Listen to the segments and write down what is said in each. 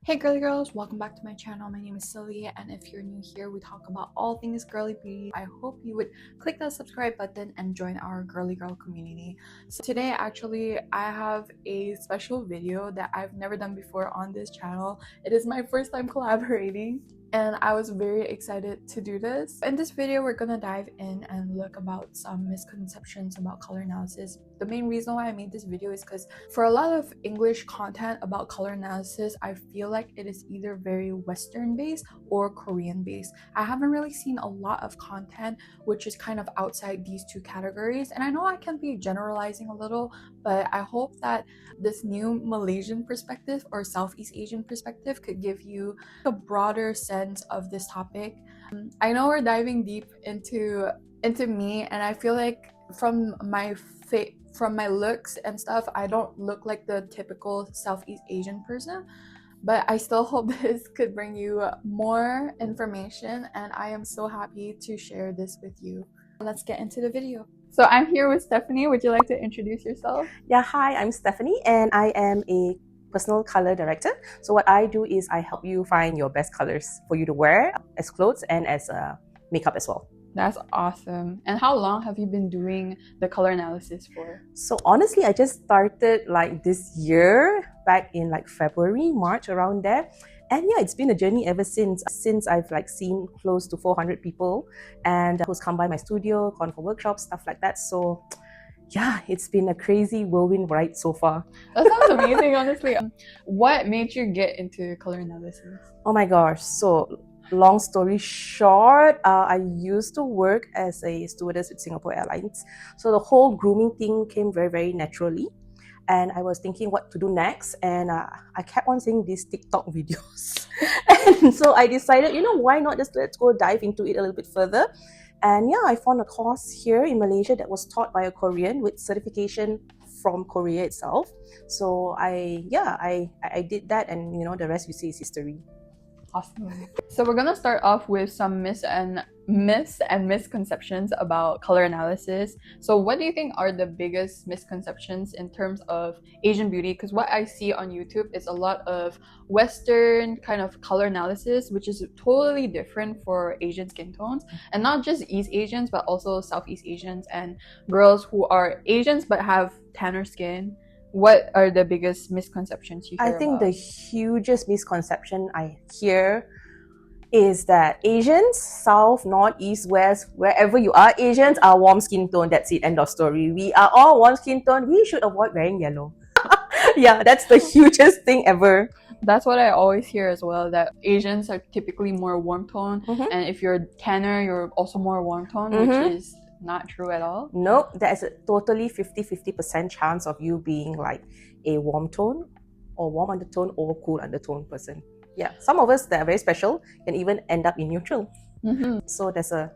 Hey girly girls, welcome back to my channel. My name is SYLLIEPIE, and if you're new here, we talk about all things girly beauty. I hope you would click that subscribe button and join our girly girl community. So today actually I have a special video that I've never done before on this channel. It is my first time collaborating and I was very excited to do this. In this video, we're gonna dive in and look about some misconceptions about color analysis. The main reason why I made this video is because for a lot of English content about color analysis, I feel like it is either very Western based or Korean based. I haven't really seen a lot of content which is kind of outside these two categories, and I know I can be generalizing a little, but I hope that this new Malaysian perspective or Southeast Asian perspective could give you a broader sense of this topic. I know we're diving deep into me, and I feel like from my looks and stuff, I don't look like the typical Southeast Asian person, but I still hope this could bring you more information, and I am so happy to share this with you. Let's get into the video. So I'm here with Stephanie. Would you like to introduce yourself? Yeah, hi, I'm Stephanie and I am a personal color director. So what I do is I help you find your best colors for you to wear as clothes and as makeup as well. That's awesome. And how long have you been doing the color analysis for? So honestly, I just started like this year, back in like February, March, around there. And yeah, it's been a journey ever since I've like seen close to 400 people and who's come by my studio, gone for workshops, stuff like that. So yeah, it's been a crazy whirlwind ride so far. That sounds amazing, honestly. What made you get into color analysis? Oh my gosh, so long story short, I used to work as a stewardess with Singapore Airlines. So the whole grooming thing came very, very naturally. And I was thinking what to do next, and I kept on seeing these TikTok videos. And so I decided, why not just let's go dive into it a little bit further. And yeah, I found a course here in Malaysia that was taught by a Korean with certification from Korea itself. So I did that, and the rest you see is history. Awesome. So we're gonna start off with some myths and misconceptions about color analysis. So what do you think are the biggest misconceptions in terms of Asian beauty? Because what I see on YouTube is a lot of Western kind of color analysis, which is totally different for Asian skin tones, and not just East Asians, but also Southeast Asians and girls who are Asians but have tanner skin. What are the biggest misconceptions you hear I think about? the hugest misconception I hear is that Asians, South, North, East, West, wherever you are, Asians are warm skin tone. That's it, end of story. We are all warm skin tone. We should avoid wearing yellow. Yeah, that's the hugest thing ever. That's what I always hear as well, that Asians are typically more warm tone, and if you're tanner, you're also more warm tone, which is not true at all. Nope, there's a totally 50% chance of you being like a warm tone or warm undertone or cool undertone person. Yeah, some of us that are very special can even end up in neutral. So there's a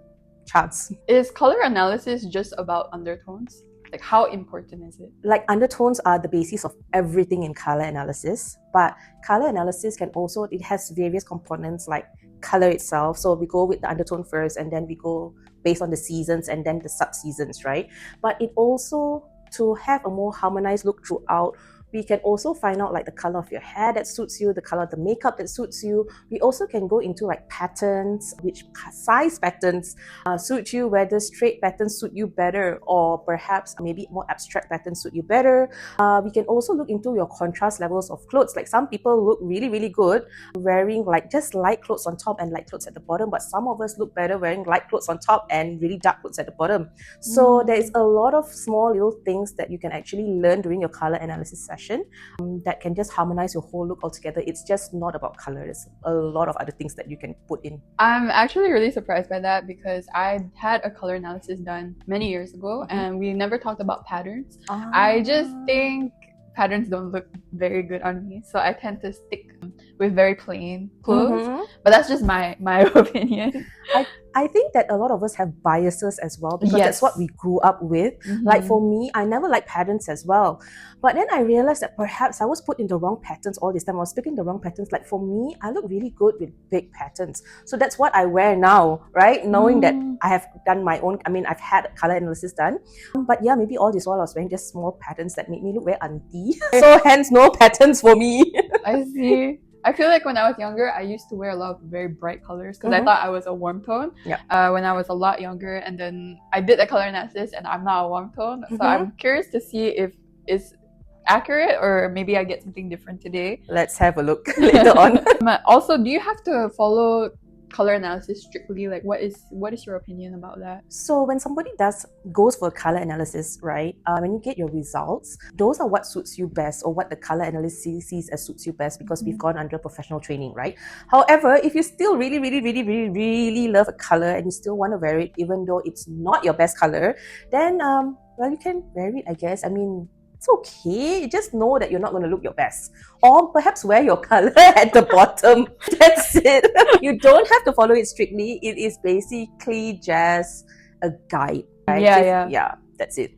chance. Is color analysis just about undertones? Like, how important is it? Like, undertones are the basis of everything in color analysis, but color analysis it has various components like color itself. So we go with the undertone first, and then we go based on the seasons and then the sub-seasons, right? But it also, to have a more harmonized look throughout, we can also find out like the color of your hair that suits you, the color of the makeup that suits you. We also can go into like patterns, which size patterns suit you, whether straight patterns suit you better, or perhaps maybe more abstract patterns suit you better. We can also look into your contrast levels of clothes. Like, some people look really, really good wearing like just light clothes on top and light clothes at the bottom, but some of us look better wearing light clothes on top and really dark clothes at the bottom. So there is a lot of small little things that you can actually learn during your color analysis session that can just harmonize your whole look altogether. It's just not about color. There's a lot of other things that you can put in. I'm actually really surprised by that, because I had a color analysis done many years ago and we never talked about patterns. I just think patterns don't look very good on me, so I tend to stick with very plain clothes. But that's just my opinion. I think that a lot of us have biases as well, because that's what we grew up with. Like, for me, I never liked patterns as well. But then I realized that perhaps I was put in the wrong patterns all this time. I was picking the wrong patterns. Like, for me, I look really good with big patterns. So that's what I wear now, right? Knowing that I have done my own, I've had color analysis done. But yeah, maybe all this while I was wearing just small patterns that made me look very auntie. So hence no patterns for me. I see. I feel like when I was younger, I used to wear a lot of very bright colors because I thought I was a warm tone. Yeah. When I was a lot younger, and then I did the color analysis, and I'm not a warm tone. So I'm curious to see if it's accurate or maybe I get something different today. Let's have a look later on. Also, do you have to follow color analysis strictly? Like, what is your opinion about that? So when somebody goes for color analysis, right, when you get your results, those are what suits you best, or what the color analyst sees as suits you best, because we've gone under professional training, right? However, if you still really love a color and you still want to wear it even though it's not your best color, then well, you can wear it, I guess. I mean, it's okay. Just know that you're not going to look your best. Or perhaps wear your color at the bottom. That's it. You don't have to follow it strictly. It is basically just a guide. Right? Yeah, that's it.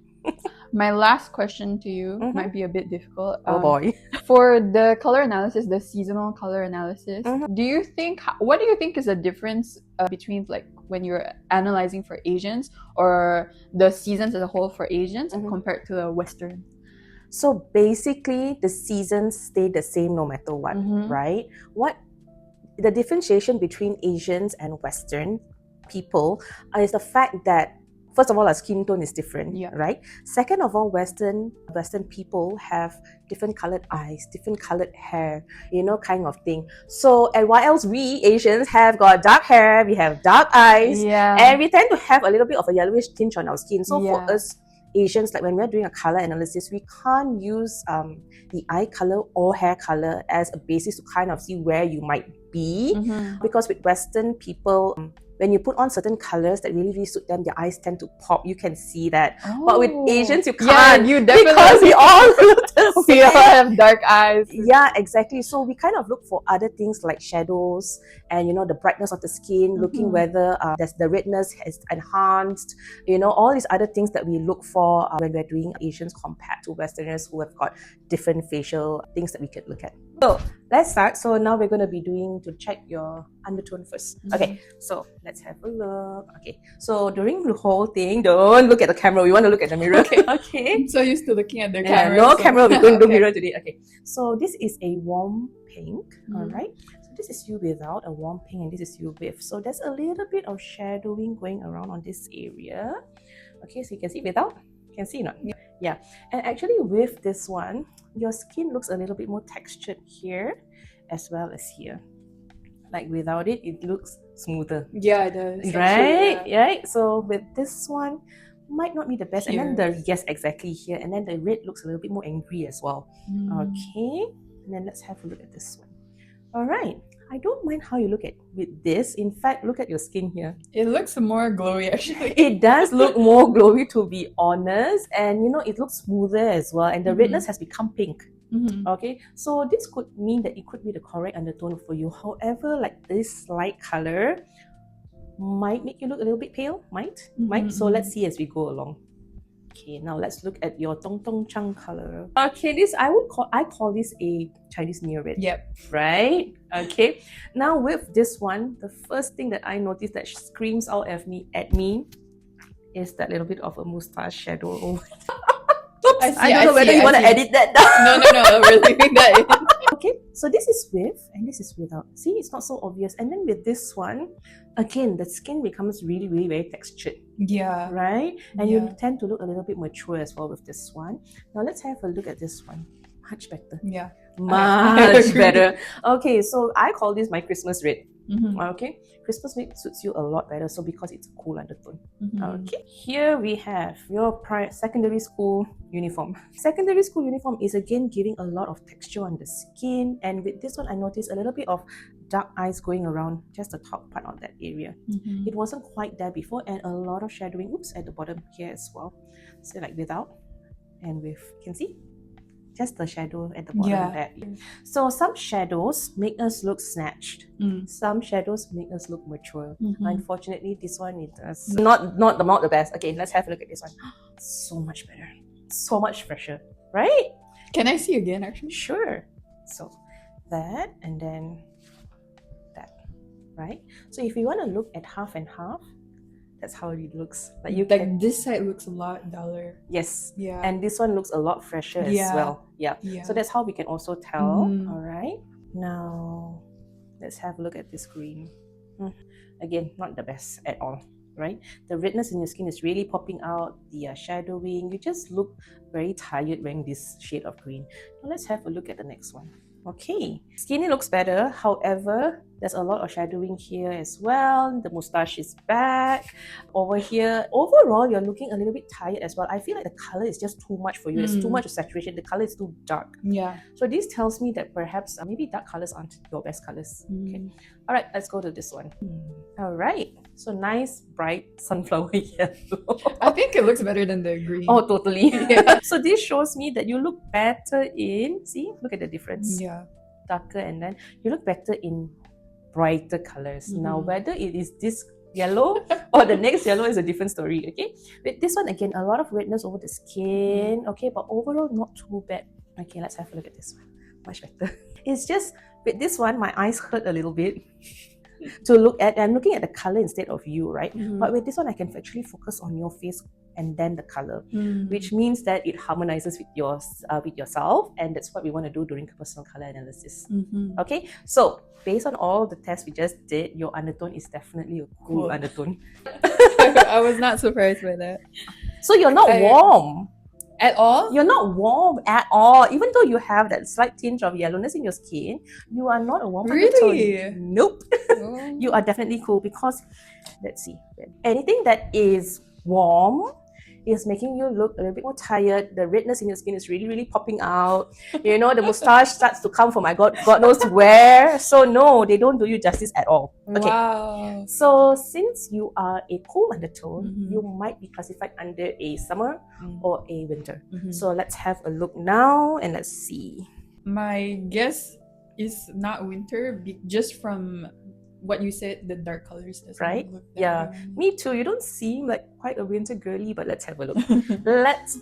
My last question to you might be a bit difficult. Oh boy. For the color analysis, the seasonal color analysis, what do you think is the difference between like when you're analyzing for Asians or the seasons as a whole for Asians compared to the Western? So basically, the seasons stay the same no matter what, right? What the differentiation between Asians and Western people is the fact that, first of all, our skin tone is different, right? Second of all, Western people have different colored eyes, different colored hair, you know, kind of thing. So, and while else we Asians have got dark hair, we have dark eyes, and we tend to have a little bit of a yellowish tinge on our skin. So for us Asians, like when we're doing a color analysis, we can't use the eye color or hair color as a basis to kind of see where you might be, because with Western people, when you put on certain colors that really suit them, their eyes tend to pop. You can see that. But with Asians, you can't. Yeah, you definitely, because we all look the we all have dark eyes. Yeah, exactly. So we kind of look for other things like shadows and, you know, the brightness of the skin, looking whether the redness is enhanced, you know, all these other things that we look for when we're doing Asians compared to Westerners who have got different facial things that we could look at. So let's start. So now we're going to be to check your undertone first. Okay, so let's have a look. Okay, so during the whole thing, don't look at the camera. We want to look at the mirror. Okay. I'm so used to looking at the camera. No camera. We're going to do mirror today. Okay, so this is a warm pink. All right. So this is you without a warm pink, and this is you with. So there's a little bit of shadowing going around on this area. Okay, so you can see without. You can see not? Yeah. And actually with this one, your skin looks a little bit more textured here as well as here. Like without it, it looks smoother. Yeah, it does. Right? Actually, yeah. Right? So with this one, might not be the best. Here. And then yes, exactly here. And then the red looks a little bit more angry as well. Okay. And then let's have a look at this one. All right. I don't mind how you look at with this. In fact, look at your skin here. It looks more glowy actually. It does look more glowy, to be honest. And you know, it looks smoother as well. And the redness has become pink. Okay, so this could mean that it could be the correct undertone for you. However, like this light color might make you look a little bit pale. Might. So let's see as we go along. Okay, now let's look at your Tong Tong Chang color. Okay, this I call this a Chinese New Year red. Yep. Right? Okay. Now with this one, the first thing that I noticed that screams out at me is that little bit of a mustache shadow over. I don't know whether you want to edit that down. No, we're leaving that in. Okay, so this is with and this is without. See, it's not so obvious. And then with this one, again, the skin becomes really very textured. Yeah. Right? And you tend to look a little bit mature as well with this one. Now let's have a look at this one. Much better. Yeah. Much better. Okay, so I call this my Christmas red. Okay, Christmas red suits you a lot better, so because it's a cool undertone. Okay, here we have your secondary school uniform. Secondary school uniform is again giving a lot of texture on the skin, and with this one I noticed a little bit of dark eyes going around just the top part of that area. It wasn't quite there before, and a lot of shadowing at the bottom here as well. So like without and with, you can see just the shadow at the bottom there. So some shadows make us look snatched. Some shadows make us look mature. Unfortunately, this one is not the best. Okay, let's have a look at this one. So much better. So much fresher. Right? Can I see again actually? Sure. So that and then that. Right? So if you want to look at half and half, that's how it looks. Like this side looks a lot duller. Yes. Yeah. And this one looks a lot fresher as well. Yeah. So that's how we can also tell. All right. Now, let's have a look at this green. Again, not the best at all, right? The redness in your skin is really popping out, the shadowing. You just look very tired wearing this shade of green. Now let's have a look at the next one. Okay, skinny looks better. However, there's a lot of shadowing here as well. The mustache is back. Over here, overall, you're looking a little bit tired as well. I feel like the color is just too much for you. There's too much saturation. The color is too dark. Yeah. So this tells me that perhaps maybe dark colors aren't your best colors. Okay. All right, let's go to this one. All right. So nice, bright sunflower yellow. I think it looks better than the green. Oh, totally. Yeah. So this shows me that you look better in, see, look at the difference. Yeah. Darker, and then you look better in brighter colors. Now, whether it is this yellow or the next yellow is a different story, okay? With this one, again, a lot of redness over the skin, okay, but overall not too bad. Okay, let's have a look at this one. Much better. It's just, with this one, my eyes hurt a little bit to look at. I'm looking at the color instead of you, right? But with this one, I can actually focus on your face and then the color, which means that it harmonizes with yourself, and that's what we want to do during personal color analysis. Okay, so based on all the tests we just did, your undertone is definitely a cool undertone. I was not surprised by that. So you're not warm at all? You're not warm at all. Even though you have that slight tinge of yellowness in your skin, you are not a warm undertone. Nope. Oh. You are definitely cool because, let's see, anything that is warm is making you look a little bit more tired. The redness in your skin is really, really popping out. You know, the mustache starts to come from God knows where. So no, they don't do you justice at all. Okay. Wow. So since you are a cool undertone, you might be classified under a summer or a winter. So let's have a look now and let's see. My guess is not winter, just from what you said, the dark colors doesn't right? look Yeah, me too. You don't seem like quite a winter girly, but let's have a look. Let's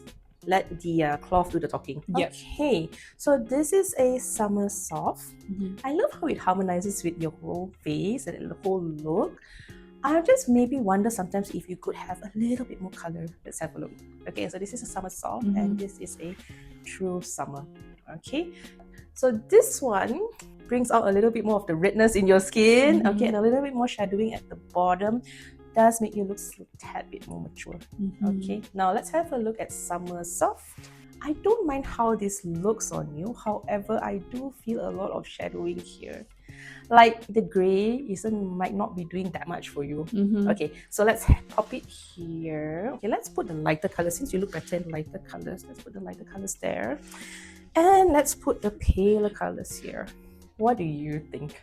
let the cloth do the talking. Yep. Okay, so this is a summer soft. I love how it harmonizes with your whole face and the whole look. I just maybe wonder sometimes if you could have a little bit more color. Let's have a look. Okay, so this is a summer soft and this is a true summer. Okay, so this one brings out a little bit more of the redness in your skin, okay, and a little bit more shadowing at the bottom. Does make you look a tad bit more mature. Okay, now let's have a look at summer soft. I don't mind how this looks on you, however, I do feel a lot of shadowing here. Like the gray might not be doing that much for you. Okay, so let's pop it here. Okay, let's put the lighter colors. Since you look better in lighter colors, let's put the lighter colors there. And let's put the paler colors here. What do you think?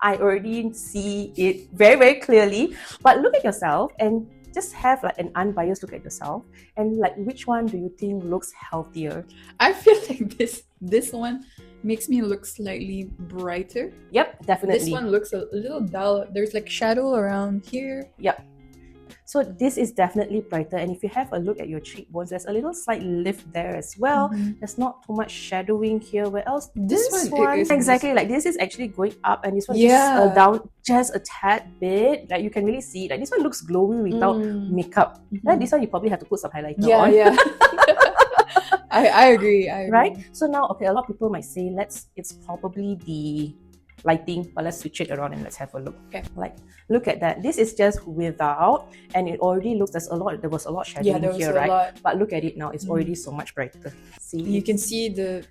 I already see it very, very clearly, but look at yourself and just have like an unbiased look at yourself and like which one do you think looks healthier? I feel like this one makes me look slightly brighter. Yep, definitely. This one looks a little dull. There's like shadow around here. Yep. So this is definitely brighter, and if you have a look at your cheekbones, there's a little slight lift there as well. There's not too much shadowing here. Where else? This one is exactly like this is actually going up, and this one is down just a tad bit. Like you can really see, like this one looks glowy without makeup. Like this one you probably have to put some highlighter on. Yeah. I agree. Right? So now, okay, a lot of people might say it's probably the lighting, but let's switch it around and let's have a look. Okay, like look at that. This is just without, and it already looks there was a lot shadowing here, right? But look at it now, it's already so much brighter. See, you can see the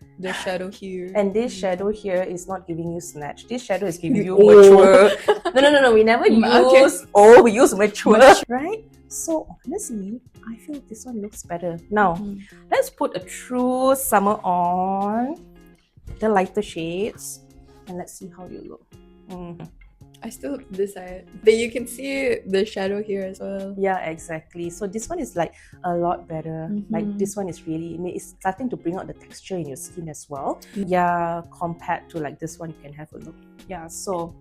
shadow here, and this shadow here is not giving you snatch. This shadow is giving you mature. No, we never use we use mature, right? So honestly, I feel this one looks better. Now let's put a true summer on, the lighter shades, and let's see how you look. I still decide, but you can see the shadow here as well. Yeah, exactly. So this one is like a lot better. Like this one is really, it's starting to bring out the texture in your skin as well. Yeah, compared to like this one, you can have a look. Yeah, so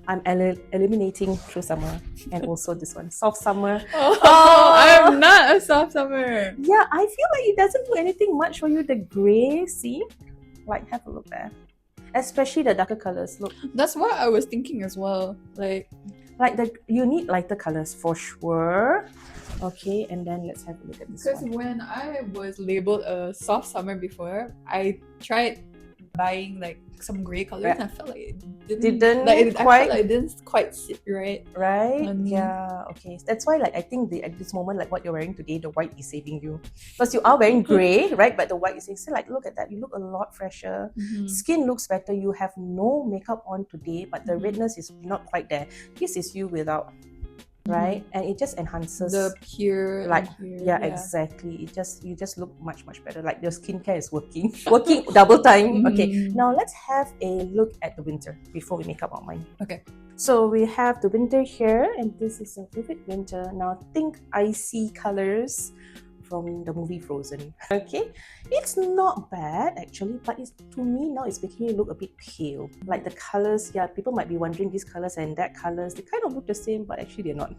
I'm eliminating true summer and also this one, soft summer. I'm not a soft summer. Yeah, I feel like it doesn't do anything much for you. The gray, see? Like, have a look there. Especially the darker colors. Look, that's what I was thinking as well. Like you need lighter colors for sure. Okay, and then let's have a look at this one. Because when I was labeled a soft summer before, I tried buying like some gray colors, Right. and I felt like it Didn't I felt quite- like it didn't quite sit right. Right? on me. Yeah, okay. That's why like I think at this moment, like what you're wearing today, the white is saving you. Because you are wearing grey, right? But the white is saying, so like look at that, you look a lot fresher. Mhm. Skin looks better. You have no makeup on today, but the Mhm. redness is not quite there. This is you without, right? And it just enhances The pure like and here, yeah, exactly. You just look much better. Like your skincare is working double time. Okay, Mhm. now let's have a look at the winter before we make up our mind. Okay. So we have the winter here, and this is a vivid winter. Now think icy colors from the movie Frozen. Okay, it's not bad actually, but it's, to me now it's making you look a bit pale. Like the colors, yeah, people might be wondering these colors and that colors, they kind of look the same, but actually they're not.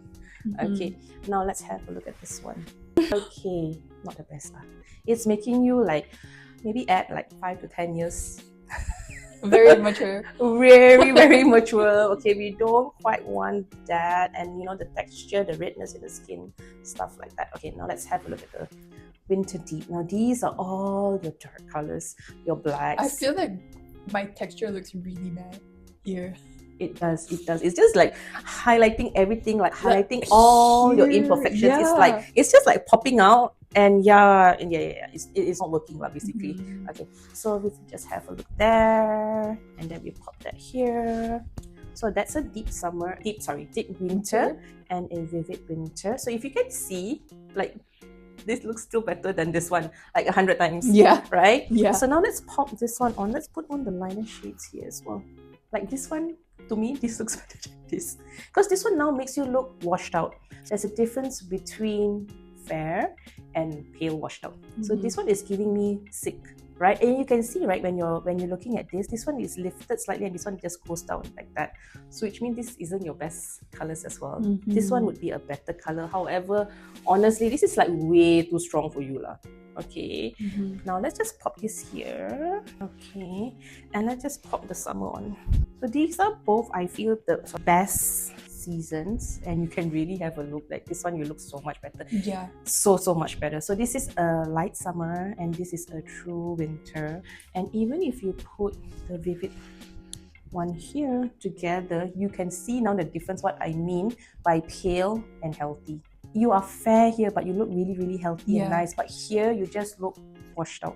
Okay, now let's have a look at this one. Okay, not the best. It's making you like maybe add like 5 to 10 years. Very mature. Very mature. Okay, we don't quite want that, and you know the texture, the redness in the skin, stuff like that. Okay, now let's have a look at the winter deep. Now these are all your dark colors, your blacks. I feel like my texture looks really bad here. It does. It's just like highlighting everything, like highlighting all your imperfections. Yeah. It's just like popping out, and yeah. It's not working, basically. Okay, so we just have a look there, and then we pop that here. So that's a deep winter and a vivid winter. So if you can see, like this looks still better than this one, like 100 times. Yeah. Right? Yeah. So now let's pop this one on. Let's put on the liner shades here as well. Like this one, to me, this looks better than this. Because this one now makes you look washed out. There's a difference between fair and pale washed out. So this one is giving me sick, right? And you can see, right, when you're looking at this one is lifted slightly and this one just goes down like that. So which means this isn't your best colors as well. This one would be a better color. However, honestly, this is like way too strong for you lah. Okay, now let's just pop this here. Okay, and let's just pop the summer on. So these are both, I feel, the best seasons, and you can really have a look. Like this one, you look so much better. Yeah. So much better. So this is a light summer, and this is a true winter. And even if you put the vivid one here together, you can see now the difference, what I mean by pale and healthy. You are fair here, but you look really healthy and nice. But here, you just look washed out.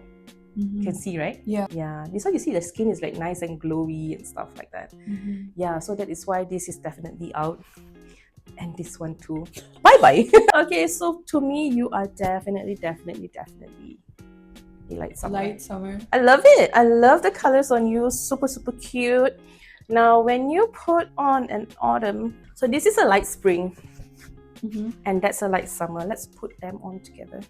You can see, right? Yeah. Yeah. This one, you see the skin is like nice and glowy and stuff like that. Yeah, so that is why this is definitely out. And this one too. Bye-bye. Okay, so to me, you are definitely a light summer. Light summer. I love it. I love the colors on you. Super cute. Now, when you put on an autumn, so this is a light spring. And that's a light summer. Let's put them on together.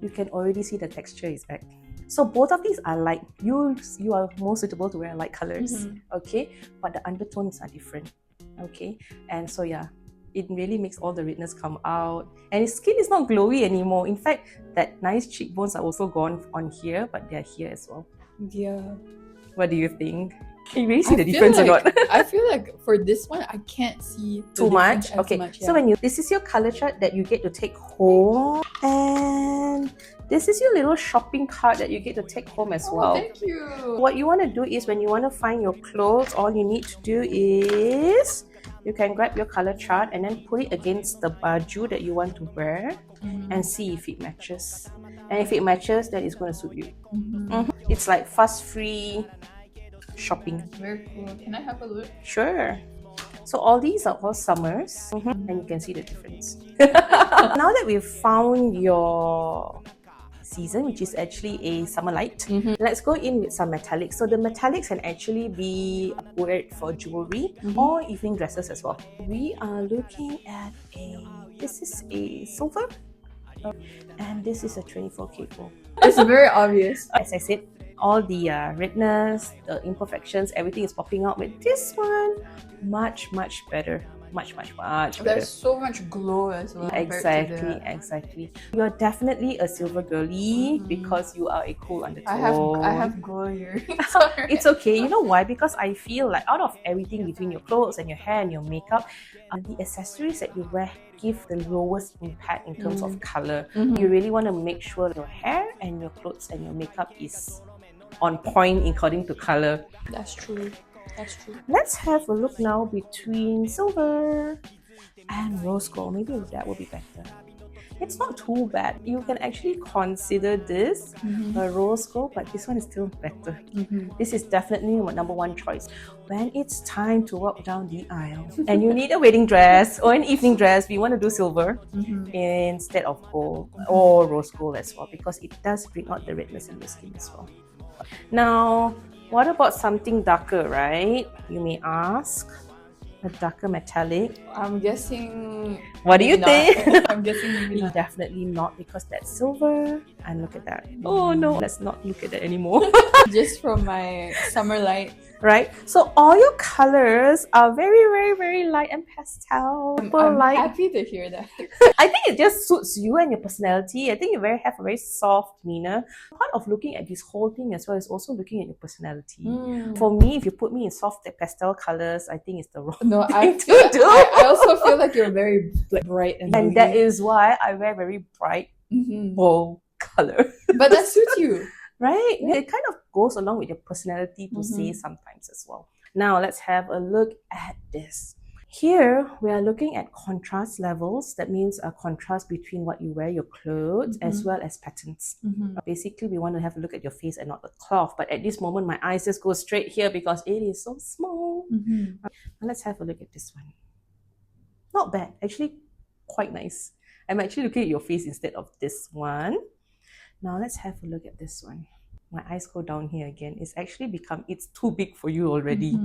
You can already see the texture is back. So both of these are light. You are more suitable to wear light colors, okay? But the undertones are different, okay? And so yeah, it really makes all the redness come out. And his skin is not glowy anymore. In fact, that nice cheekbones are also gone on here, but they're here as well. Yeah. What do you think? Can you really see the difference or not? I feel like for this one, I can't see too much. Okay, so when this is your color chart that you get to take home, and this is your little shopping cart that you get to take home as well. Thank you. What you want to do is when you want to find your clothes, all you need to do is you can grab your color chart and then put it against the baju that you want to wear and see if it matches. And if it matches, then it's going to suit you. It's like fuss-free shopping. Very cool. Can I have a look? Sure. So all these are all summers, and you can see the difference. Now that we've found your season, which is actually a summer light, let's go in with some metallics. So the metallics can actually be worn for jewelry or evening dresses as well. We are looking at this is a silver, and this is a 24K gold. It's very obvious. As I said, all the redness, the imperfections, everything is popping out. With this one, much better. Much better. There's so much glow as well. Exactly. You're definitely a silver girly because you are a cool undertone. I have glow here. It's okay. You know why? Because I feel like out of everything between your clothes and your hair and your makeup, the accessories that you wear give the lowest impact in terms of color. You really want to make sure your hair and your clothes and your makeup is on point according to color. That's true. That's true. Let's have a look now between silver and rose gold. Maybe that would be better. It's not too bad. You can actually consider this a rose gold, but this one is still better. This is definitely my number one choice. When it's time to walk down the aisle and you need a wedding dress or an evening dress, we want to do silver instead of gold or rose gold as well, because it does bring out the redness in the skin as well. Now, what about something darker, right? You may ask. A darker metallic. I'm guessing. What do you think? I'm guessing maybe not. Definitely not, because that's silver. And look at that. Oh no, let's not look at that anymore. Just from my summer light. Right? So all your colors are very, very, very light and pastel. I'm happy to hear that. I think it just suits you and your personality. I think you have a very soft demeanor. Part of looking at this whole thing as well is also looking at your personality. For me, if you put me in soft pastel colors, I think it's the wrong thing to do. I also feel like you're very bright and And that is why I wear very bright, bold color. But that suits you. Right? It kind of goes along with your personality to say sometimes as well. Now let's have a look at this. Here we are looking at contrast levels. That means a contrast between what you wear, your clothes, as well as patterns. Basically, we want to have a look at your face and not the cloth. But at this moment, my eyes just go straight here because it is so small. Now let's have a look at this one. Not bad. Actually, quite nice. I'm actually looking at your face instead of this one. Now let's have a look at this one. My eyes go down here again. It's too big for you already.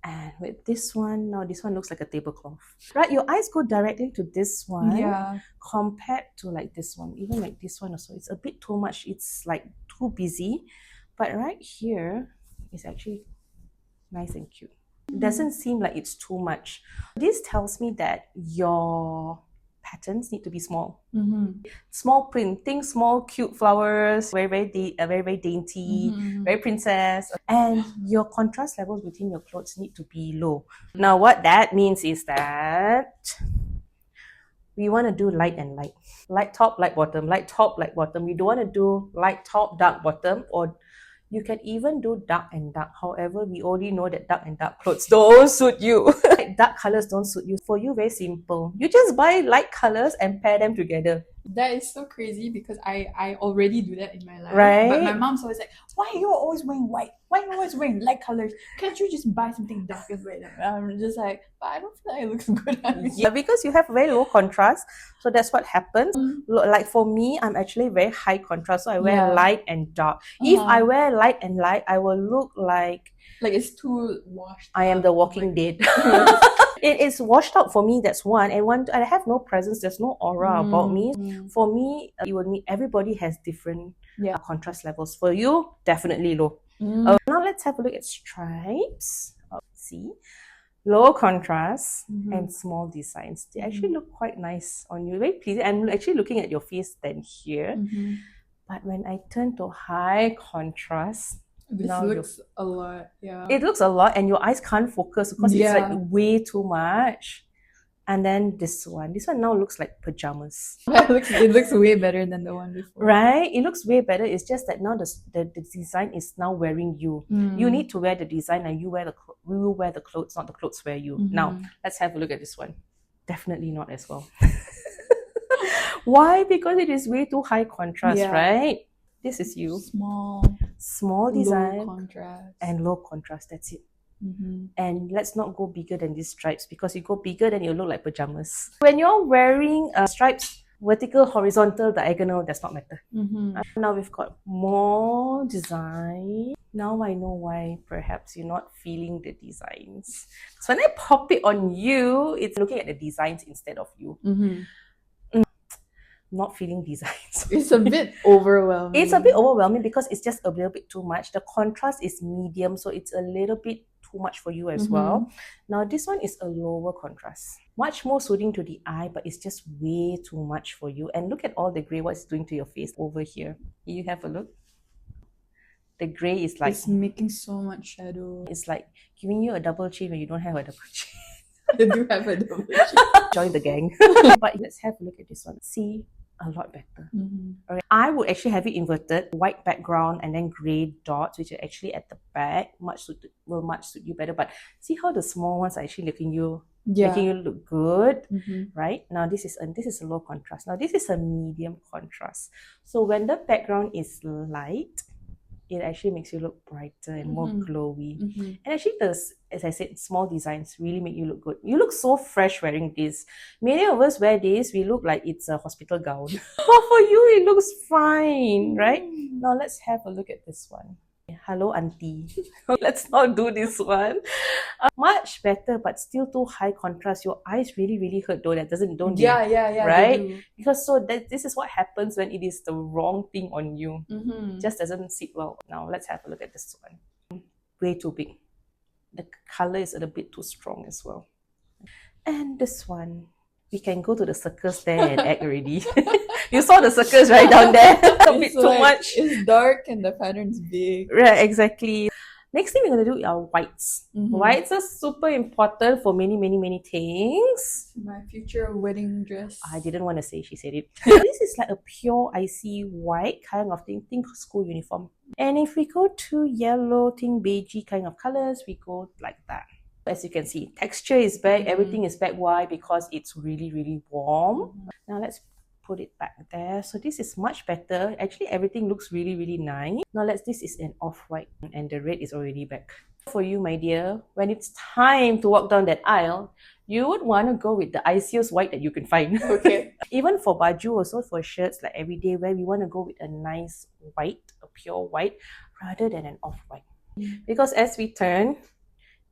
And with this one, now this one looks like a tablecloth. Right, your eyes go directly to this one compared to like this one. Even like this one also, it's a bit too much. It's like too busy. But right here, it's actually nice and cute. It doesn't seem like it's too much. This tells me that your patterns need to be small. Small print, think small, cute flowers, very, very dainty, very princess. And your contrast levels between your clothes need to be low. Now, what that means is that we want to do light and light. Light top, light bottom, light top, light bottom. We don't want to do light top, dark bottom, or you can even do dark and dark. However, we already know that dark and dark clothes don't suit you. Dark colors don't suit you. For you, very simple. You just buy light colors and pair them together. That is so crazy because I already do that in my life. Right? But my mom's always like, why are you always wearing white? Why are you always wearing light colors? Can't you just buy something dark and wear them? I'm just like, but I don't feel like it looks good on me. Yeah, because you have very low contrast. So that's what happens. Like for me, I'm actually very high contrast. So I wear light and dark. If I wear light and light, I will look like it's too washed. I am the walking dead. It is washed out for me, that's one. And one, I have no presence, there's no aura about me. For me, everybody has different contrast levels. For you, definitely low. Now let's have a look at stripes. See, low contrast and small designs. They actually look quite nice on you, very pleasing. I'm actually looking at your face then here. But when I turn to high contrast, this looks a lot. It looks a lot, and your eyes can't focus because it's like way too much. And then this one now looks like pajamas. It looks way better than the one before. Right? It looks way better. It's just that now the design is now wearing you. You need to wear the design, and you wear the clothes, not the clothes wear you. Now, let's have a look at this one. Definitely not as well. Why? Because it is way too high contrast, right? This is you. Small design, low contrast. And low contrast. That's it. And let's not go bigger than these stripes, because you go bigger, then you look like pajamas. When you're wearing stripes, vertical, horizontal, diagonal, does not matter. Now we've got more design. Now I know why perhaps you're not feeling the designs. So when I pop it on you, it's looking at the designs instead of you. Not feeling designs. It's a bit overwhelming. It's a bit overwhelming because it's just a little bit too much. The contrast is medium, so it's a little bit too much for you as well. Now this one is a lower contrast. Much more soothing to the eye, but it's just way too much for you. And look at all the grey, what it's doing to your face over here. You have a look. The grey is like... It's making so much shadow. It's like giving you a double chin when you don't have a double chin. I do have a double chin. Join the gang. But let's have a look at this one. See, a lot better. Mm-hmm. Alright, I would actually have it inverted, white background and then grey dots, which are actually at the back. Will much suit you better. But see how the small ones are actually making you look good, right? Now this is a low contrast. Now this is a medium contrast. So when the background is light, it actually makes you look brighter and more glowy. And actually, as I said, small designs really make you look good. You look so fresh wearing this. Many of us wear this, we look like it's a hospital gown. But for you, it looks fine, right? Now let's have a look at this one. Hello, auntie. Let's not do this one. Much better, but still too high contrast. Your eyes really hurt though. Don't Yeah, right? Because this is what happens when it is the wrong thing on you. Just doesn't sit well. Now let's have a look at this one. Way too big. The color is a bit too strong as well. And this one, we can go to the circus there and act already. You saw the circus right down there. A bit too much. It's dark and the pattern's big. Right, exactly. Next thing we're going to do are whites. Whites are super important for many things. My future wedding dress. I didn't want to say, she said it. This is like a pure icy white kind of thing. Think school uniform. And if we go to yellow, think beigey kind of colors, we go like that. As you can see, texture is back. Everything is back. Why? Because it's really warm. Now let's put it back there. So this is much better. Actually, everything looks really nice. Now this is an off-white and the red is already back. For you, my dear, when it's time to walk down that aisle, you would want to go with the iciest white that you can find. Okay. Even for baju, also for shirts, like everyday wear, we want to go with a nice white, a pure white, rather than an off-white. Because as we turn,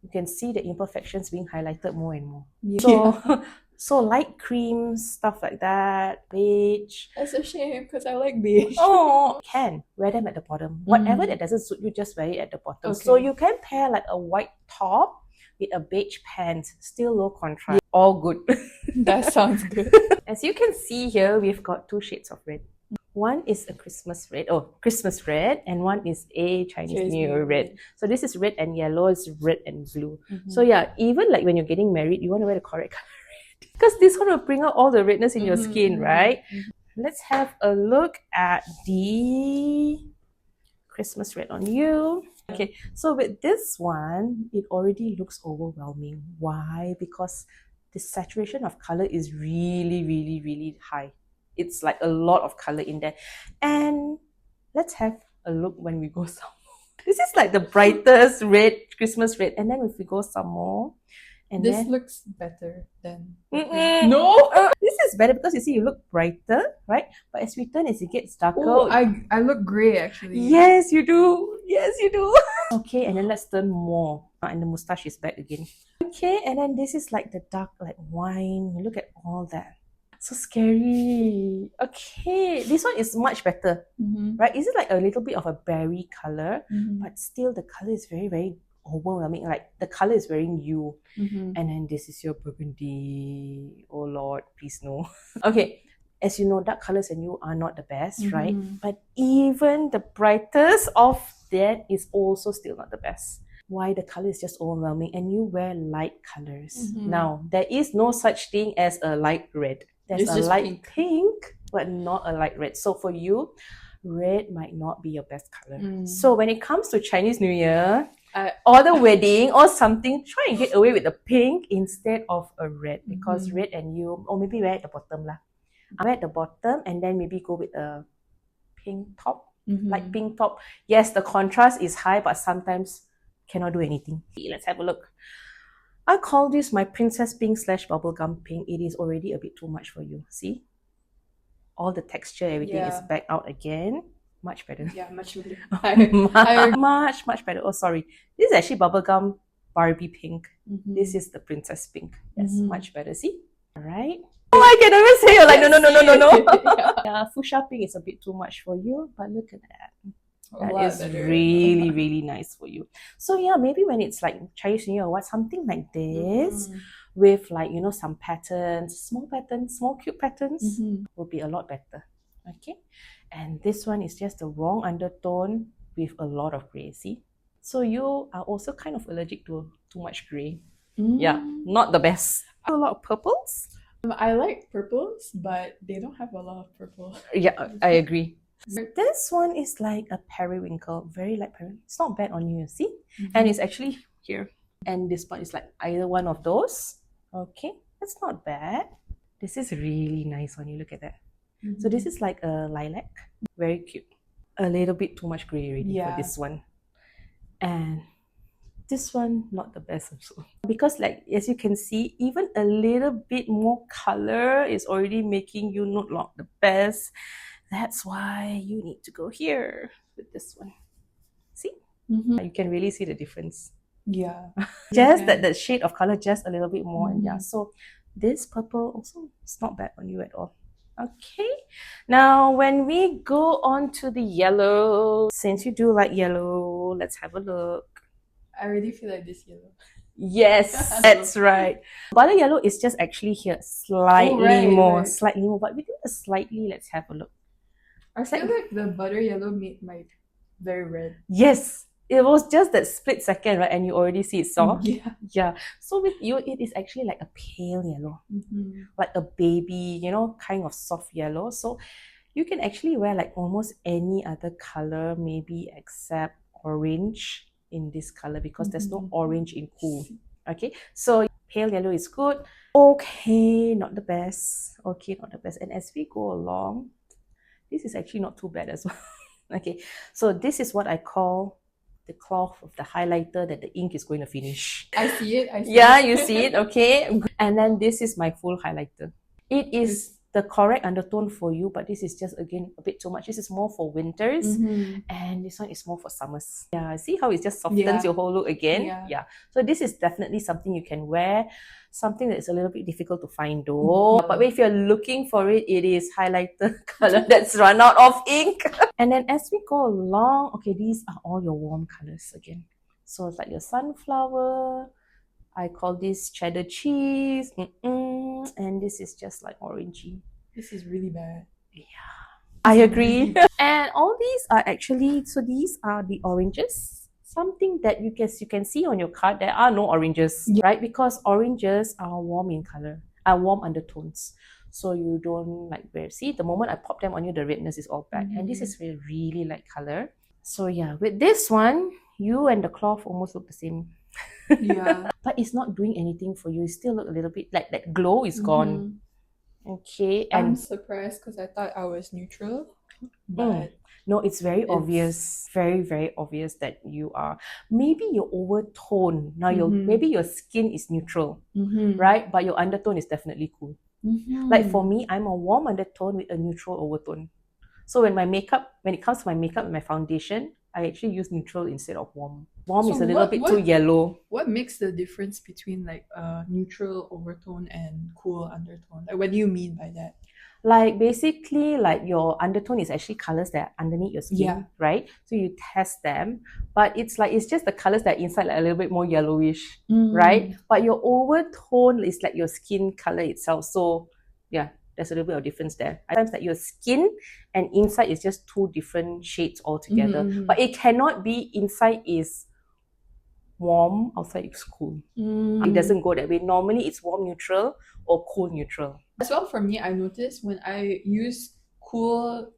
you can see the imperfections being highlighted more and more. So light creams, stuff like that, beige. That's a shame because I like beige. Oh, can wear them at the bottom. Whatever that doesn't suit you, just wear it at the bottom. Okay. So you can pair like a white top with a beige pants, still low contrast. All good. That sounds good. As you can see here, we've got two shades of red. One is a Christmas red, and one is a Chinese New Year red. So this is red and yellow, it's red and blue. So yeah, even like when you're getting married, you want to wear the correct color red. Because this one will bring out all the redness in your skin, right? Let's have a look at the Christmas red on you. Okay, so with this one, it already looks overwhelming. Why? Because the saturation of color is really high. It's like a lot of color in there. And let's have a look when we go some more. This is like the brightest red, Christmas red. And then if we go some more, and this then looks better than no. This is better because you see you look brighter, right? But as we turn, as it gets darker, I look grey actually. Yes, you do. Yes, you do. Okay, and then let's turn more. And the mustache is back again. Okay, and then this is like the dark, like wine. Look at all that. So scary. Okay, this one is much better, right? Is it like a little bit of a berry color, but still the color is very overwhelming. Like the color is very new. And then this is your burgundy. Oh Lord, please no. Okay, as you know, dark colors and you are not the best, right? But even the brightest of that is also still not the best. Why? The color is just overwhelming and you wear light colors. Now, there is no such thing as a light red. There's a light pink, but not a light red. So for you, red might not be your best color. So when it comes to Chinese New Year, or the wedding or something, try and get away with the pink instead of a red. Because red and you, or maybe wear at the bottom lah. Wear at the bottom and then maybe go with a pink top, like pink top. Yes, the contrast is high, but sometimes cannot do anything. Let's have a look. I call this my princess pink / bubblegum pink. It is already a bit too much for you. See? All the texture, everything is back out again. Much better. Yeah, much better. Much better. Oh, sorry. This is actually bubblegum Barbie pink. This is the princess pink. Yes, much better. See? Alright. Oh, I can never say you're like, no. Yeah, fuchsia pink is a bit too much for you, but look at that. That is really nice for you. So yeah, maybe when it's like Chinese New Year or what, something like this with like, you know, some patterns, small cute patterns will be a lot better. Okay, and this one is just the wrong undertone with a lot of grey. See, so you are also kind of allergic to too much grey. Yeah, not the best. A lot of purples. I like purples, but they don't have a lot of purple. Yeah, I agree. This one is like a periwinkle, very light periwinkle. It's not bad on you, see? And it's actually here. And this one is like either one of those. Okay, that's not bad. This is really nice on you, look at that. So this is like a lilac, very cute. A little bit too much grey already for this one. And this one, not the best also. Because like, as you can see, even a little bit more color is already making you not look the best. That's why you need to go here with this one. See? You can really see the difference. Yeah. Just that shade of color, just a little bit more. And yeah, so this purple also is not bad on you at all. Okay. Now, when we go on to the yellow, since you do like yellow, let's have a look. I really feel like this yellow. Yes, that's right. Butter yellow is just actually here slightly more. But we do a slightly, let's have a look. I feel like the butter yellow made my very red. Yes, it was just that split second, right? And you already see it soft. Yeah. So with you, it is actually like a pale yellow, like a baby, you know, kind of soft yellow. So you can actually wear like almost any other color, maybe except orange in this color, because there's no orange in cool. Okay, so pale yellow is good. Okay, not the best. Okay, not the best. And as we go along, this is actually not too bad as well. Okay, so this is what I call the cloth of the highlighter that the ink is going to finish. I see it. I see yeah, it. you see it. Okay, and then this is my full highlighter. It is the correct undertone for you, but this is just again a bit too much. This is more for winters, and this one is more for summers. Yeah, see how it just softens your whole look again. Yeah, so this is definitely something you can wear, something that is a little bit difficult to find though. But if you're looking for it, it is highlighter color that's run out of ink. And then as we go along, okay, these are all your warm colors again. So it's like your sunflower, I call this cheddar cheese, and this is just like orangey. This is really bad. Yeah, I agree. And all these are actually, so these are the oranges. Something that you can see on your card, there are no oranges, right? Because oranges are warm in color, are warm undertones. So you don't like wear. See, the moment I pop them on you, the redness is all back. And this is really, really light color. So yeah, with this one, you and the cloth almost look the same. Yeah. But it's not doing anything for you. It still look a little bit like that glow is gone. Okay. And I'm surprised because I thought I was neutral. But no, it's very obvious. Very, very obvious that you are. Maybe your overtone. Now maybe your skin is neutral, right? But your undertone is definitely cool. Like for me, I'm a warm undertone with a neutral overtone. So when it comes to my makeup and my foundation, I actually use neutral instead of warm. Warm is a little bit too yellow. What makes the difference between like neutral overtone and cool undertone? Like, what do you mean by that? Like basically, like your undertone is actually colors that are underneath your skin, right? So you test them, but it's just the colors that are inside like a little bit more yellowish, right? But your overtone is like your skin color itself. So yeah, there's a little bit of difference there. Sometimes that your skin and inside is just two different shades altogether. But it cannot be inside is warm, outside is cool. It doesn't go that way. Normally it's warm neutral or cool neutral. As well, for me, I noticed when I use cool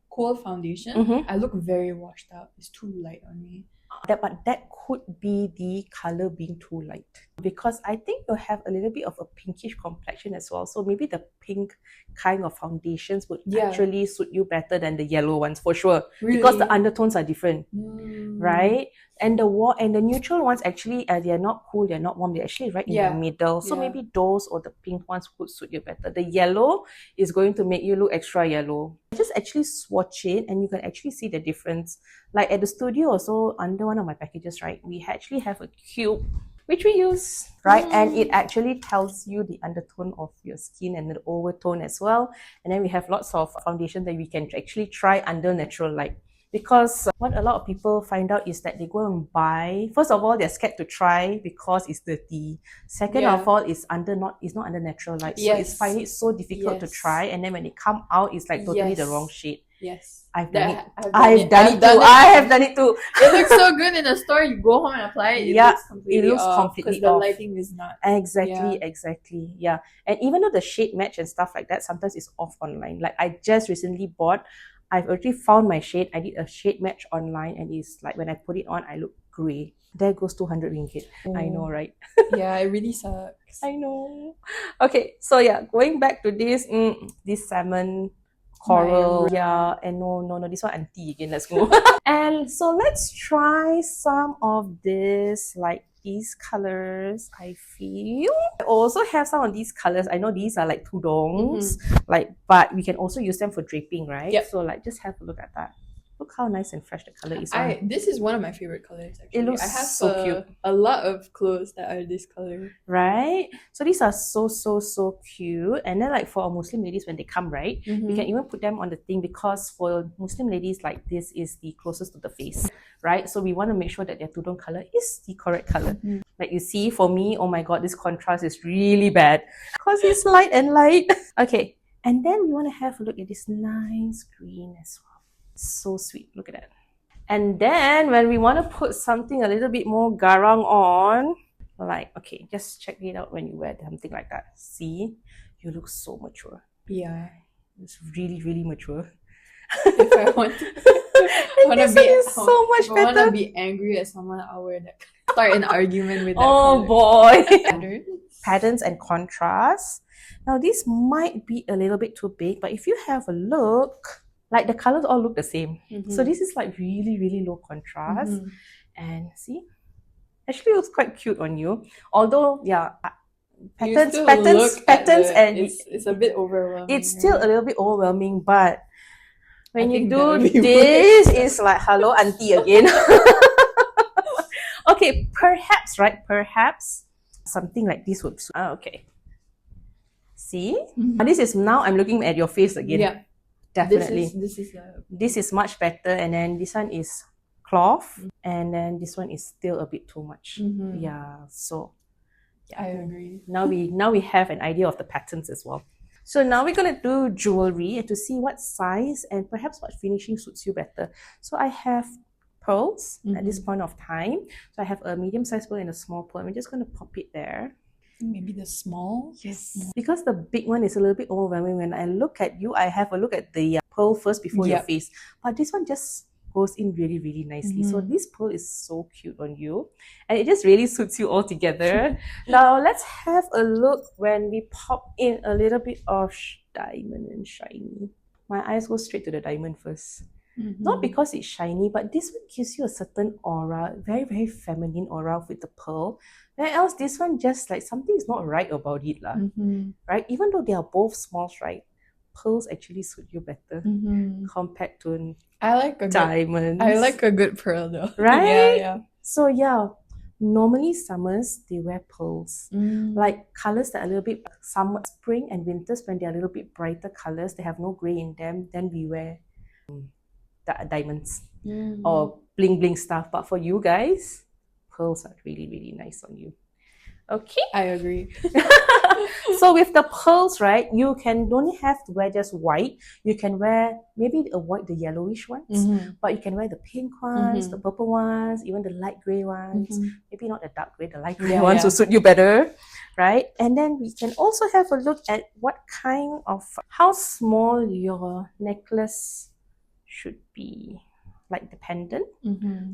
foundation, I look very washed out. It's too light on me. But that could be the color being too light, because I think you have a little bit of a pinkish complexion as well. So maybe the pink kind of foundations would actually suit you better than the yellow ones for sure. Really? Because the undertones are different, right? And the neutral ones actually they're not cool, they're not warm, they're actually right in the middle. So maybe those or the pink ones would suit you better. The yellow is going to make you look extra yellow. Just actually swatch it and you can actually see the difference. Like at the studio also, under one of my packages, right, we actually have a cube which we use, right? And it actually tells you the undertone of your skin and the overtone as well. And then we have lots of foundation that we can actually try under natural light. Because what a lot of people find out is that they go and buy, first of all, they're scared to try because it's dirty. Second of all, it's not under natural light. So it's find it so difficult to try. And then when they come out, it's like totally the wrong shade. Yes. I've done it. I've done it. I have done it too. It looks so good in the store. You go home and apply it. Yeah, It looks completely completely because the off. lighting is not. Exactly. Yeah. And even though the shade match and stuff like that, sometimes it's off online. Like I just recently bought, I've already found my shade. I did a shade match online and it's like when I put it on, I look grey. There goes 200 ringgit. I know, right? Yeah, it really sucks. I know. Okay, so yeah, going back to this, this salmon coral. Yeah, and no, this one auntie again. Let's go. And so let's try some of this, like these colors. I feel I also have some of these colors. I know these are like tudongs, like, but we can also use them for draping, right? Yep. So like, just have a look at that. Look how nice and fresh the color is. This is one of my favorite colors actually. It looks I have so cute. A lot of clothes that are this color. Right? So these are so cute. And then like for our Muslim ladies when they come, right? We can even put them on the thing because for Muslim ladies, like this is the closest to the face, right? So we want to make sure that their tudung color is the correct color. Like you see, for me, oh my god, this contrast is really bad because it's light and light. Okay, and then we want to have a look at this nice green as well. So sweet, look at that. And then when we want to put something a little bit more garang on, like, okay, just check it out when you wear something like that. See, you look so mature. Yeah, it's really mature. If I want to, so much better. I want to be angry at someone, I'll wear that. Start an argument with that. Oh boy. Patterns and contrast. Now this might be a little bit too big, but if you have a look, like the colors all look the same. So this is like really low contrast. And see, actually looks quite cute on you. Although, yeah, patterns, and it's a bit overwhelming. It's still a little bit overwhelming, but when you do this, it's like, hello, auntie again. Okay, perhaps, right? Perhaps something like this would. Okay. See? This is now I'm looking at your face again. Yeah. Definitely. This is much better, and then this one is cloth, and then this one is still a bit too much. Yeah, so yeah. I agree. Now we have an idea of the patterns as well. So now we're gonna do jewelry and to see what size and perhaps what finishing suits you better. So I have pearls at this point of time. So I have a medium sized pearl and a small pearl. I'm just gonna pop it there. Maybe the small? Yes. Because the big one is a little bit overwhelming. When I look at you, I have a look at the pearl first before your face. But this one just goes in really nicely. So this pearl is so cute on you. And it just really suits you all together. Now, let's have a look when we pop in a little bit of diamond and shiny. My eyes go straight to the diamond first. Not because it's shiny, but this one gives you a certain aura, very feminine aura with the pearl. Where else this one just like something is not right about it, right? Even though they are both smalls, right? Pearls actually suit you better compared to diamonds. I like a good pearl though, right? Yeah. So yeah, normally summers they wear pearls, like colors that are a little bit summer, spring and winters when they're a little bit brighter colors, they have no gray in them. Then we wear diamonds or bling stuff. But for you guys, pearls are really nice on you. Okay, I agree. So with the pearls, right, you don't have to wear just white. You can wear, maybe avoid the yellowish ones, but you can wear the pink ones, the purple ones, even the light gray ones. Maybe not the dark gray, the light gray ones will suit you better, right? And then we can also have a look at how small your necklace should be, like the pendant.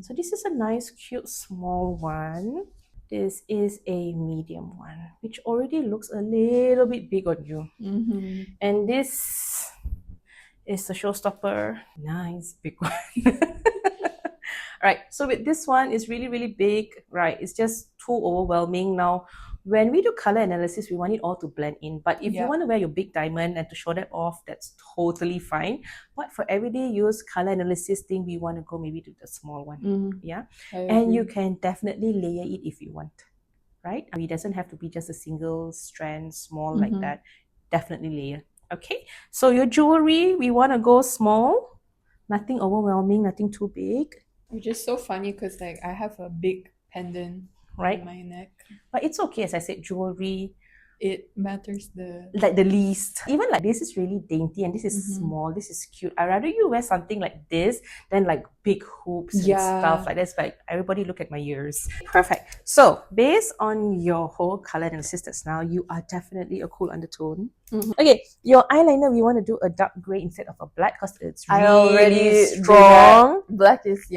So this is a nice cute small one. This is a medium one, which already looks a little bit big on you. And this is the showstopper. Nice big one. Right, so with this one, it's really big, right? It's just too overwhelming. Now, when we do color analysis, we want it all to blend in. But if you want to wear your big diamond and to show that off, that's totally fine. But for everyday use, color analysis thing, we want to go maybe to the small one. Yeah, and you can definitely layer it if you want, right? It doesn't have to be just a single strand, small like that. Definitely layer. Okay, so your jewelry, we want to go small. Nothing overwhelming, nothing too big. Which is so funny because I have a big pendant, right, on my neck. But it's okay, as I said, jewelry. it matters the like the least. Even like this is really dainty and this is small, this is cute. I'd rather you wear something like this than like big hoops and stuff like this. Like everybody look at my ears. Perfect. So based on your whole color analysis that's now, you are definitely a cool undertone. Okay, your eyeliner, we want to do a dark gray instead of a black because it's really strong. Black is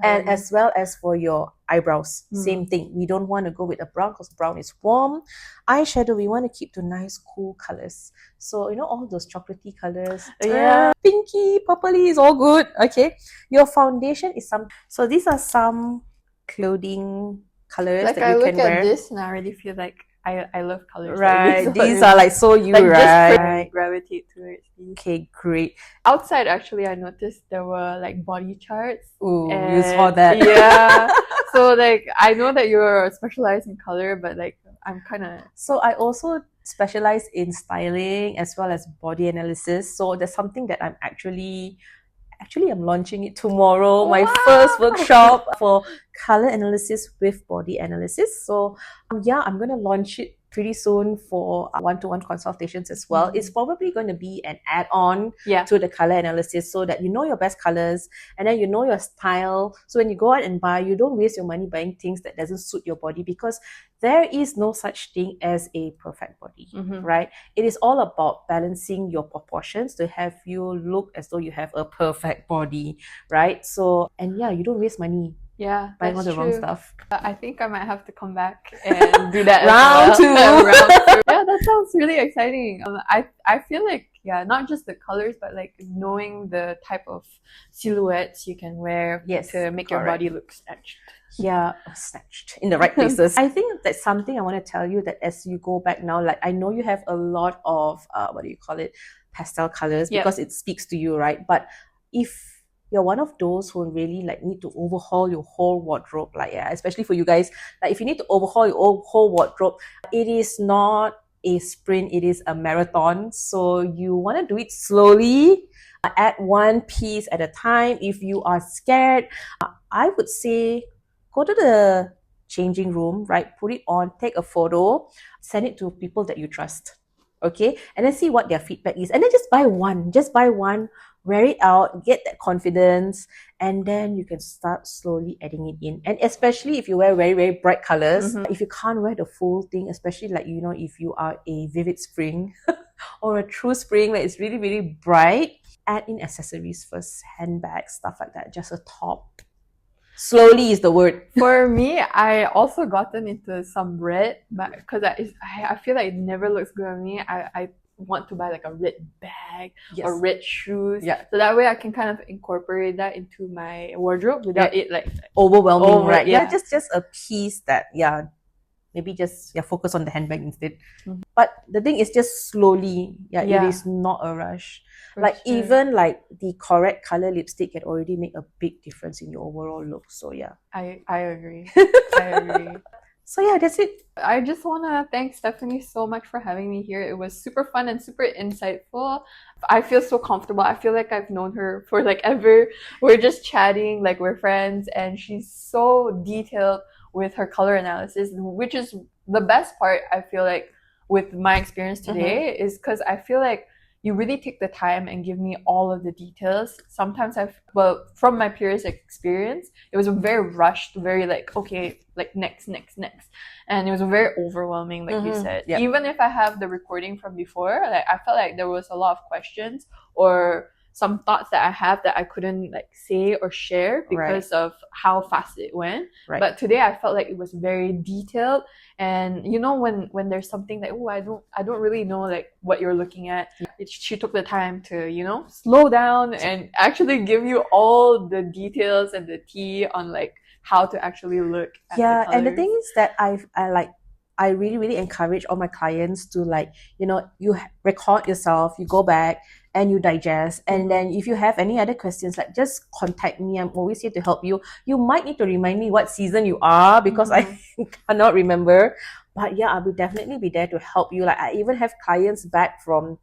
and as well as for your eyebrows, same thing. We don't want to go with a brown because brown is warm. Eyeshadow, we want to keep to nice cool colors. So you know all those chocolatey colors, pinky, purpley is all good. Okay, your foundation is some. So these are some clothing colors like that you can wear. I look at this and I already feel like I love colors. Right, like these are like so you, like right? Just gravitate towards these. Okay, great. Outside, actually, I noticed there were like body charts. Ooh, you saw that. Yeah. So like I know that you're specialized in color, but like I'm kind of. So I also specialize in styling as well as body analysis. So there's something that I'm actually I'm launching it tomorrow. My first workshop for color analysis with body analysis. So yeah, I'm gonna launch it pretty soon for one-to-one consultations as well. It's probably going to be an add-on to the color analysis so that you know your best colors and then you know your style. So when you go out and buy, you don't waste your money buying things that doesn't suit your body because there is no such thing as a perfect body, right? It is all about balancing your proportions to have you look as though you have a perfect body, right? So, and yeah, you don't waste money. Yeah, buying all the wrong stuff. I think I might have to come back and do that round two. Yeah, that sounds really exciting. I feel like not just the colors, but like knowing the type of silhouettes you can wear to make your body look snatched. Yeah, snatched in the right places. I think that's something I want to tell you that as you go back now, like I know you have a lot of pastel colors because it speaks to you, right? But if you're one of those who really like need to overhaul your whole wardrobe, like especially for you guys, like if you need to overhaul your whole wardrobe, it is not a sprint, it is a marathon. So you want to do it slowly, add one piece at a time. If you are scared, I would say go to the changing room, right? Put it on, take a photo, send it to people that you trust, okay? And then see what their feedback is. And then just buy one, wear it out, get that confidence, and then you can start slowly adding it in. And especially if you wear very, very bright colors, if you can't wear the full thing, especially like, you know, if you are a vivid spring or a true spring where it's really, really bright, add in accessories first, handbags, stuff like that, just a top. Slowly is the word. For me, I also gotten into some red, but because I feel like it never looks good on me. I want to buy like a red bag or red shoes. So that way I can kind of incorporate that into my wardrobe without it like overwhelming, right? Just a piece that maybe just focus on the handbag instead. But the thing is just slowly. It is not a rush. Even like the correct color lipstick can already make a big difference in your overall look. So I agree. I agree. So that's it. I just want to thank Stephanie so much for having me here. It was super fun and super insightful. I feel so comfortable. I feel like I've known her for like ever. We're just chatting, like we're friends, and she's so detailed with her color analysis, which is the best part, I feel like, with my experience today, is because I feel like you really take the time and give me all of the details. Sometimes from my previous experience, it was very rushed, very like, okay, like next. And it was very overwhelming, like you said. Even if I have the recording from before, like I felt like there was a lot of questions or some thoughts that I have that I couldn't like say or share because of how fast it went. But today I felt like it was very detailed. And you know, when there's something like, oh, I don't really know like what you're looking at. She took the time to, you know, slow down and actually give you all the details and the tea on like how to actually look at the colors. And the thing is that I really, really encourage all my clients to like, you know, you record yourself, you go back and you digest. And then if you have any other questions, like just contact me. I'm always here to help you. You might need to remind me what season you are because I cannot remember. But I will definitely be there to help you. Like I even have clients back from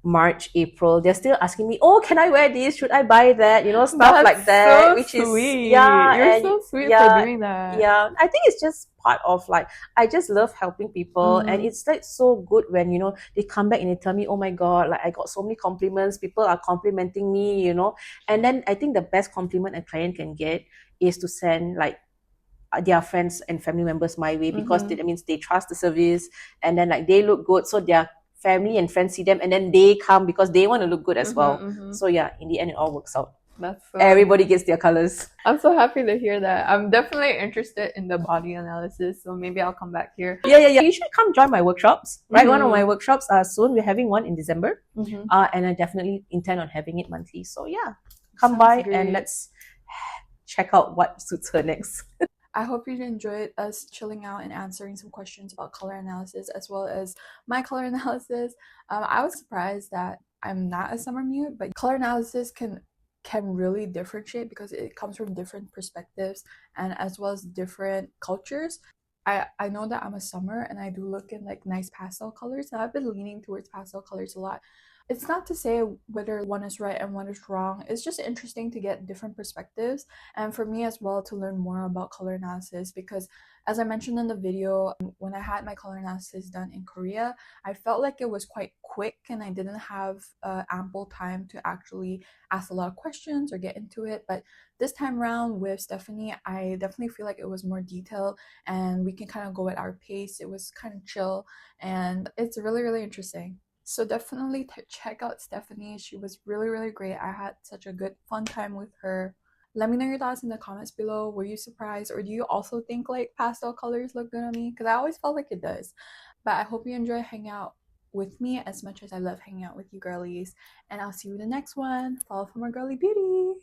March, April, they're still asking me, oh, can I wear this? Should I buy that? You know, stuff That's like that, so which is, sweet. yeah, You're and so sweet for yeah, doing that. yeah. I think it's just part of like, I just love helping people. And it's like so good when, you know, they come back and they tell me, oh my God, like I got so many compliments. People are complimenting me, you know. And then I think the best compliment a client can get is to send like their friends and family members my way, because that means they trust the service, and then like they look good, so their family and friends see them, and then they come because they want to look good as well. So yeah, in the end it all works out. That's so Everybody nice. gets their colors. I'm so happy to hear that. I'm definitely interested in the body analysis, so maybe I'll come back here. Yeah. You should come join my workshops, right? One of my workshops soon. We're having one in December, and I definitely intend on having it monthly. So yeah, come by and let's check out what suits her next. I hope you enjoyed us chilling out and answering some questions about color analysis, as well as my color analysis. I was surprised that I'm not a summer mute, but color analysis can really differentiate because it comes from different perspectives and as well as different cultures. I know that I'm a summer and I do look in like nice pastel colors, and I've been leaning towards pastel colors a lot. It's not to say whether one is right and one is wrong. It's just interesting to get different perspectives, and for me as well to learn more about color analysis, because as I mentioned in the video, when I had my color analysis done in Korea, I felt like it was quite quick and I didn't have ample time to actually ask a lot of questions or get into it. But this time around with Stephanie, I definitely feel like it was more detailed and we can kind of go at our pace. It was kind of chill and it's really, really interesting. So definitely check out Stephanie. She was really, really great. I had such a good, fun time with her. Let me know your thoughts in the comments below. Were you surprised, or do you also think like pastel colors look good on me? Because I always felt like it does. But I hope you enjoy hanging out with me as much as I love hanging out with you girlies. And I'll see you in the next one. Follow for more girly beauty.